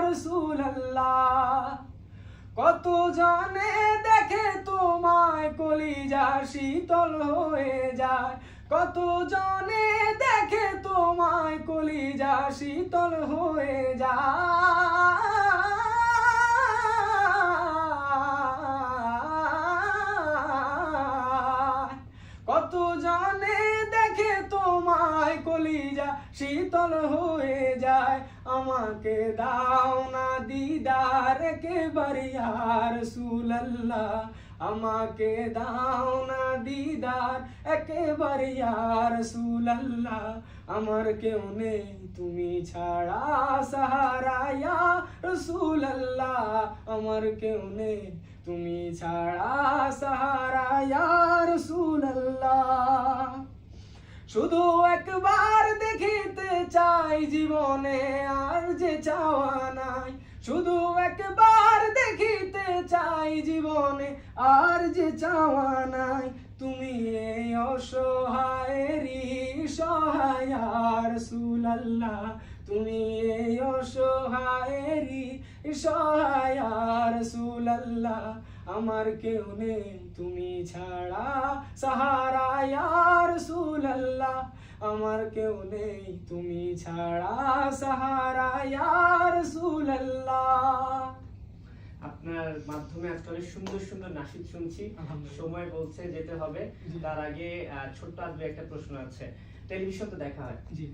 রাসূলুল্লাহ কত জনে দেখে তোমায় কলিজা শীতল হয়ে যায়, কত জনে দেখে তোমায় কলিজা শীতল হয়ে যায়, কত জনে দেখে তোমায় কলিজা শীতল হয়ে যায়। আমাকে দাও না দিদার একেবারে ইয়া রাসূলুল্লাহ, আমাকে দাও না দিদার একেবারে ইয়া রাসূলুল্লাহ। আমার কেউ নেই তুমি ছাড়া সাহারা ইয়া রাসূলুল্লাহ, আমার কেউ নেই তুমি ছাড়া সাহারা ইয়া রাসূলুল্লাহ। শুধু একবার দেখিতে চাই জীবনে আর যে চাওয়া নাই, শুধু একবার দেখিতে চাই জীবনে আর যে চাওয়া নাই। তুমি এই অসহায়েরই সহায় ইয়া রাসূলুল্লাহ, তুমি এই অসহায়েরই সহায় ইয়া রাসূলুল্লাহ। আমার কেউ নেই তুমি ছাড়া সাহারা ইয়া রাসূলুল্লাহ, আমার কেউ নেই তুমি ছাড়া সাহারা ইয়া রাসূলুল্লাহ। আপনার মাধ্যমে আজকে অনেক সুন্দর সুন্দর নাশিদ শুনছি। সময় বলছে যেতে হবে, তার আগে ছোট্ট আদবে একটা প্রশ্ন আছে। টেলিভিশন তো দেখা হয়? জি।